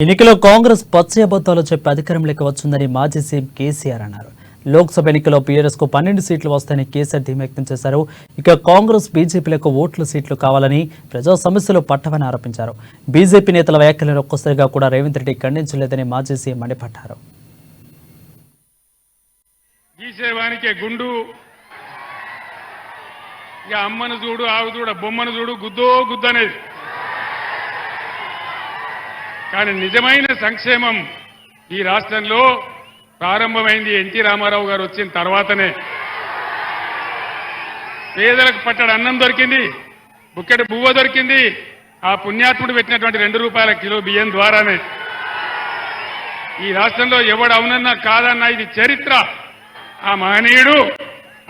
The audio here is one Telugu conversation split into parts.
ఎన్నికల్లో కాంగ్రెస్ పచ్చి అబద్ధాలు చెప్పి అధికారంలోకి వచ్చిందని మాజీ సీఎం కేసీఆర్ అన్నారు. లోక్సభ ఎన్నికల్లో బీఆర్ఎస్ కు 12 సీట్లు వస్తాయని కేసీఆర్ ధీమా వ్యక్తం చేశారు. ఇక కాంగ్రెస్ బీజేపీలకు ఓట్ల సీట్లు కావాలని ప్రజా సమస్యలు పట్టవని ఆరోపించారు. బీజేపీ నేతల వ్యాఖ్యలను ఒక్కసారిగా కూడా రేవంత్ రెడ్డి ఖండించలేదని మాజీ సీఎం మండిపడ్డారు. గీసేవానికే గుండు ఇక అమ్మను చూడు ఆవు చూడ బొమ్మను చూడు గుద్దో గుద్దనేది. కానీ నిజమైన సంక్షేమం ఈ రాష్ట్రంలో ప్రారంభమైంది ఎన్టీ రామారావు గారు వచ్చిన తర్వాతనే. పేదలకు పట్టడి అన్నం దొరికింది, బుక్కెడు బువ్వ దొరికింది, ఆ పుణ్యాత్ముడు పెట్టినటువంటి 2 రూపాయల కిలో బియ్యం ద్వారానే. ఈ రాష్ట్రంలో ఎవడు అవునన్నా కాదన్నా ఇది చరిత్ర. ఆ మహనీయుడు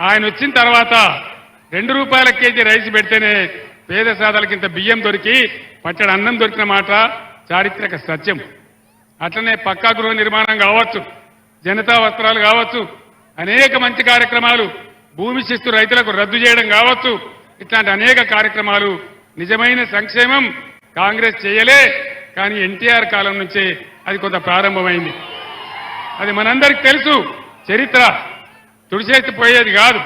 ఆయన వచ్చిన తర్వాత 2 రూపాయల కేజీ రైస్ పెడితేనే పేద సాదాలకి ఇంత బియ్యం దొరికి పట్టడి అన్నం దొరికిన మాట చారిత్రక సత్యం. అట్లనే పక్కా గృహ నిర్మాణం కావచ్చు, జనతా వస్త్రాలు కావచ్చు, అనేక మంచి కార్యక్రమాలు, భూమి శిస్తు రైతులకు రద్దు చేయడం కావచ్చు, ఇట్లాంటి అనేక కార్యక్రమాలు నిజమైన సంక్షేమం కాంగ్రెస్ చేయలే. కానీ ఎన్టీఆర్ కాలం నుంచే అది కొంత ప్రారంభమైంది. అది మనందరికి తెలుసు, చరిత్ర తుడిచేసిపోయేది కాదు.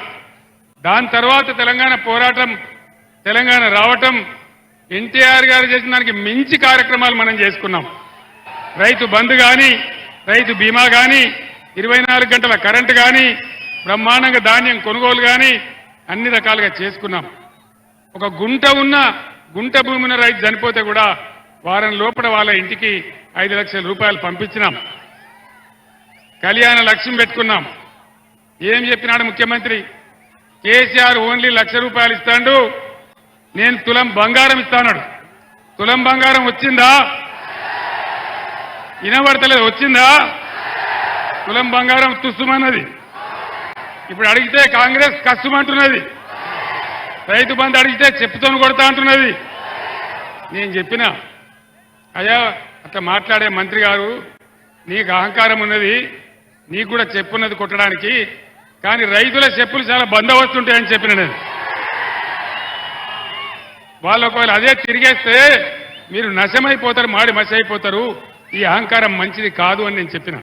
దాని తర్వాత తెలంగాణ పోరాటం, తెలంగాణ రావటం, ఎన్టీఆర్ గారు చేసిన దానికి మించి కార్యక్రమాలు మనం చేసుకున్నాం. రైతు బంధు కానీ, రైతు బీమా కానీ, 24 గంటల కరెంటు కానీ, బ్రహ్మాండంగా ధాన్యం కొనుగోలు కానీ అన్ని రకాలుగా చేసుకున్నాం. ఒక గుంట భూమి ఉన్న రైతు చనిపోతే కూడా వారం లోపల వాళ్ళ ఇంటికి 5 లక్షల రూపాయలు పంపించినాం. కళ్యాణ లక్ష్యం పెట్టుకున్నాం. ఏం చెప్పినాడు ముఖ్యమంత్రి? కేసీఆర్ ఓన్లీ 1 లక్ష రూపాయలు ఇస్తాడు, నేను తులం బంగారం ఇస్తాడు. తులం బంగారం వచ్చిందా? వినబడతలేదు. వచ్చిందా? తులం బంగారం తుస్సుమన్నది. ఇప్పుడు అడిగితే కాంగ్రెస్ కష్టమంటున్నది. రైతు బంధు అడిగితే చెప్పుతో కొడతా అంటున్నది. నేను చెప్పినా, అయ్యా అట్లా మాట్లాడే మంత్రి గారు, నీకు అహంకారం ఉన్నది, నీకు కూడా చెప్పున్నది కొట్టడానికి, కానీ రైతుల చెప్పులు చాలా బందోబస్తుంటాయని చెప్పిన నేను. వాళ్ళు ఒకవేళ అదే తిరిగేస్తే మీరు నశమైపోతారు, మాడి మసి అయిపోతారు, ఈ అహంకారం మంచిది కాదు అని నేను చెప్పిన.